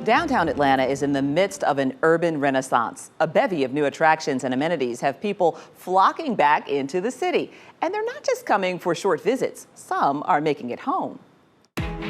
Downtown Atlanta is in the midst of an urban renaissance. A bevy of new attractions and amenities have people flocking back into the city. And they're not just coming for short visits. Some are making it home.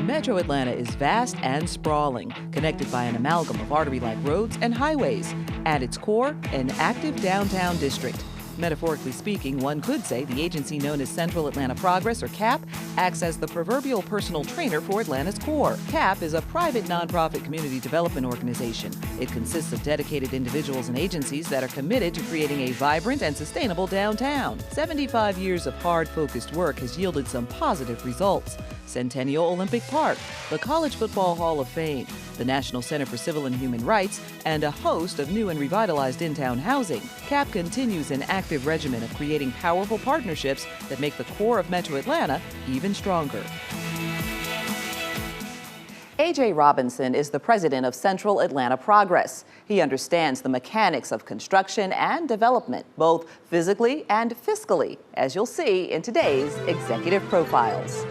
Metro Atlanta is vast and sprawling, connected by an amalgam of artery-like roads and highways. At its core, an active downtown district. Metaphorically speaking, one could say the agency known as Central Atlanta Progress, or CAP, acts as the proverbial personal trainer for Atlanta's core. CAP is a private nonprofit community development organization. It consists of dedicated individuals and agencies that are committed to creating a vibrant and sustainable downtown. 75 years of hard, focused work has yielded some positive results. Centennial Olympic Park, the College Football Hall of Fame, the National Center for Civil and Human Rights, and a host of new and revitalized in-town housing. CAP continues an active regimen of creating powerful partnerships that make the core of Metro Atlanta even stronger. A.J. Robinson is the president of Central Atlanta Progress. He understands the mechanics of construction and development, both physically and fiscally, as you'll see in today's Executive Profiles.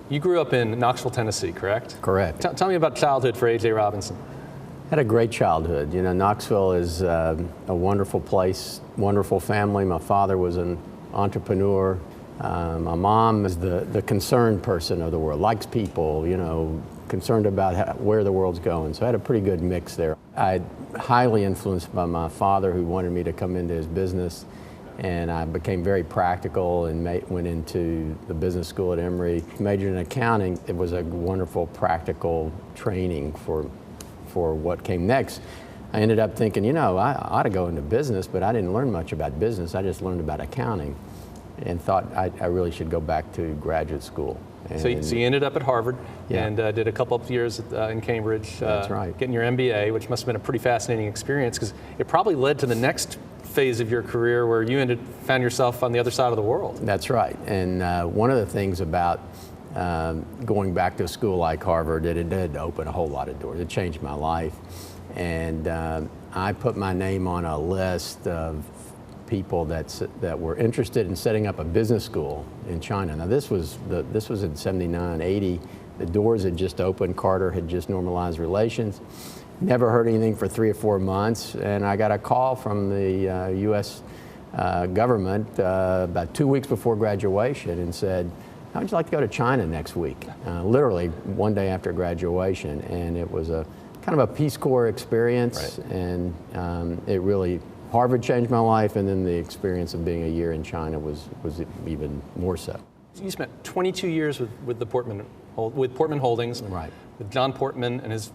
You grew up in Knoxville, Tennessee, correct? Correct. Tell me about childhood for A.J. Robinson. Had a great childhood. You know, Knoxville is a wonderful place, wonderful family. My father was an entrepreneur. My mom is the concerned person of the world, likes people, you know, concerned about where the world's going. So I had a pretty good mix there. I highly influenced by my father, who wanted me to come into his business. And I became very practical and went into the business school at Emory. Majored in accounting. It was a wonderful practical training for what came next. I ended up thinking, you know, I ought to go into business, but I didn't learn much about business. I just learned about accounting and thought I really should go back to graduate school. So you ended up at Harvard, yeah, and did a couple of years in Cambridge. That's right. Getting your MBA, which must have been a pretty fascinating experience, because it probably led to the next phase of your career where you found yourself on the other side of the world. That's right. And one of the things about going back to a school like Harvard, it did open a whole lot of doors. It changed my life. And I put my name on a list of people that were interested in setting up a business school in China. Now this was in 79, 80. The doors had just opened. Carter had just normalized relations. Never heard anything for 3 or 4 months, and I got a call from the U.S. Government about 2 weeks before graduation and said, "How would you like to go to China next week?" Literally one day after graduation, and it was a kind of a Peace Corps experience, right. And it really, Harvard changed my life, and then the experience of being a year in China was even more so. You spent 22 years with Portman Holdings, right. With John Portman and his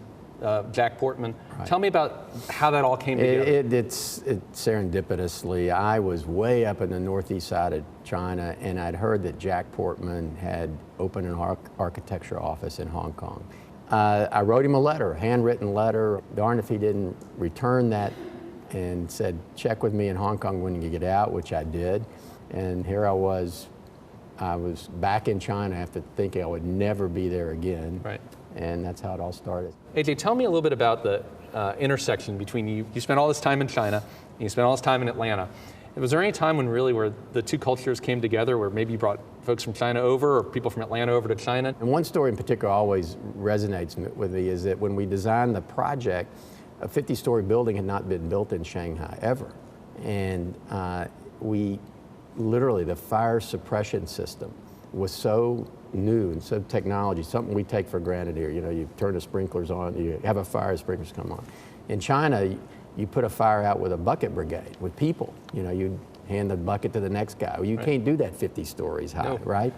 Jack Portman. Right. Tell me about how that all came together. It's serendipitously. I was way up in the northeast side of China, and I'd heard that Jack Portman had opened an architecture office in Hong Kong. I wrote him a letter, a handwritten letter. Darn if he didn't return that and said, check with me in Hong Kong when you get out, which I did. And here I was back in China after thinking I would never be there again. Right. And that's how it all started. AJ, tell me a little bit about the intersection between you spent all this time in China, and you spent all this time in Atlanta. Was there any time when really where the two cultures came together, where maybe you brought folks from China over or people from Atlanta over to China? And one story in particular always resonates with me is that when we designed the project, a 50-story building had not been built in Shanghai ever. And we literally, the fire suppression system was so new and so technology, something we take for granted here. You know, you turn the sprinklers on, you have a fire, sprinklers come on. In China, you put a fire out with a bucket brigade, with people. You know, you hand the bucket to the next guy. Well, you can't do that 50 stories high, no. Right?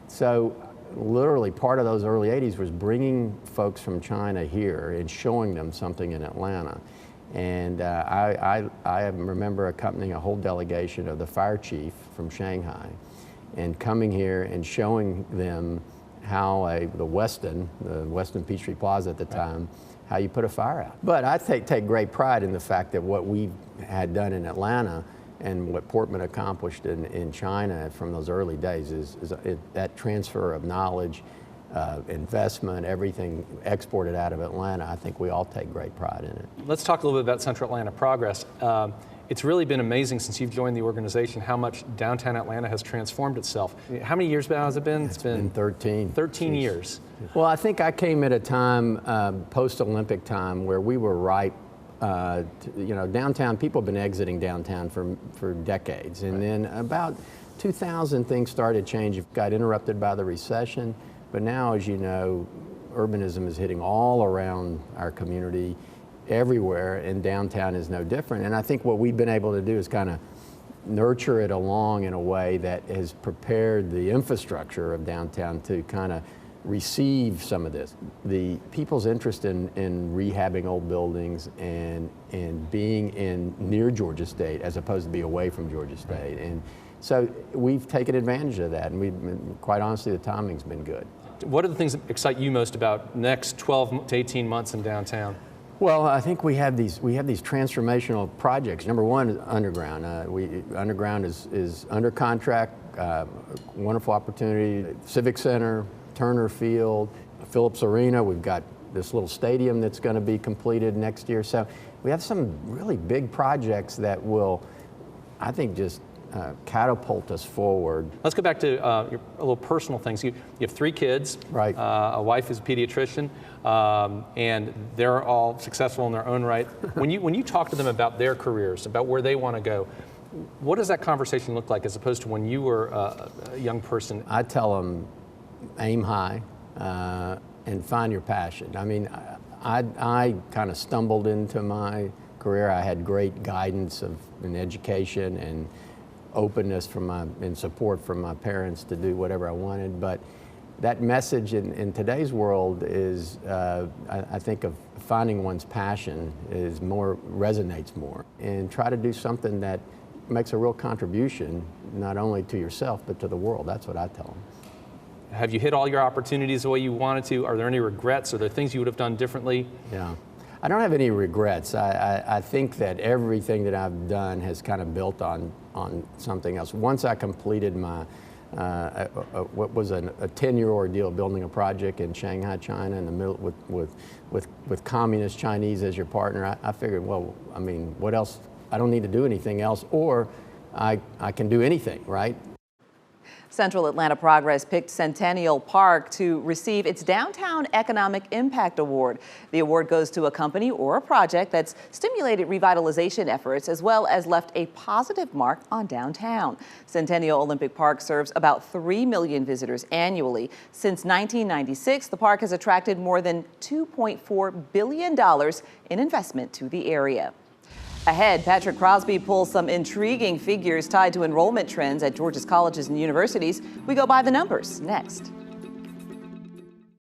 So literally part of those early 80s was bringing folks from China here and showing them something in Atlanta. And I remember accompanying a whole delegation of the fire chief from Shanghai and coming here and showing them how the Westin Peachtree Plaza at the time, how you put a fire out. But I take great pride in the fact that what we had done in Atlanta and what Portman accomplished in China from those early days is that transfer of knowledge investment, everything exported out of Atlanta. I think we all take great pride in it. Let's talk a little bit about Central Atlanta Progress. It's really been amazing since you've joined the organization how much downtown Atlanta has transformed itself. How many years has it been? It's been 13. 13 years. Well, I think I came at a time, post-Olympic time, where we were ripe. Downtown, people have been exiting downtown for decades. And then about 2000, things started changing. Got interrupted by the recession. But now, as you know, urbanism is hitting all around our community, everywhere, and downtown is no different. And I think what we've been able to do is kind of nurture it along in a way that has prepared the infrastructure of downtown to kind of receive some of this. The people's interest in rehabbing old buildings and being near Georgia State as opposed to be away from Georgia State. And so we've taken advantage of that, and quite honestly, the timing's been good. What are the things that excite you most about next 12 to 18 months in downtown? Well, I think we have these transformational projects. Number one is Underground. Underground is under contract, wonderful opportunity. Civic Center, Turner Field, Phillips Arena. We've got this little stadium that's going to be completed next year. So we have some really big projects that will, I think, just catapult us forward. Let's go back to a little personal things. You have 3 kids, right? A wife is a pediatrician, and they're all successful in their own right. When you talk to them about their careers, about where they want to go, what does that conversation look like as opposed to when you were a young person? I tell them, aim high and find your passion. I mean, I kind of stumbled into my career. I had great guidance in education and openness and support from my parents to do whatever I wanted. But that message in today's world is, I think, of finding one's passion resonates more, and try to do something that makes a real contribution, not only to yourself, but to the world. That's what I tell them. Have you hit all your opportunities the way you wanted to? Are there any regrets? Are there things you would have done differently? Yeah. I don't have any regrets. I think that everything that I've done has kind of built on something else. Once I completed my, what was a 10-year ordeal building a project in Shanghai, China, in the middle with communist Chinese as your partner, I figured, well, I mean, what else? I don't need to do anything else, or I can do anything, right? Central Atlanta Progress picked Centennial Park to receive its Downtown Economic Impact Award. The award goes to a company or a project that's stimulated revitalization efforts as well as left a positive mark on downtown. Centennial Olympic Park serves about 3 million visitors annually. Since 1996, the park has attracted more than $2.4 billion in investment to the area. Ahead, Patrick Crosby pulls some intriguing figures tied to enrollment trends at Georgia's colleges and universities. We go by the numbers next.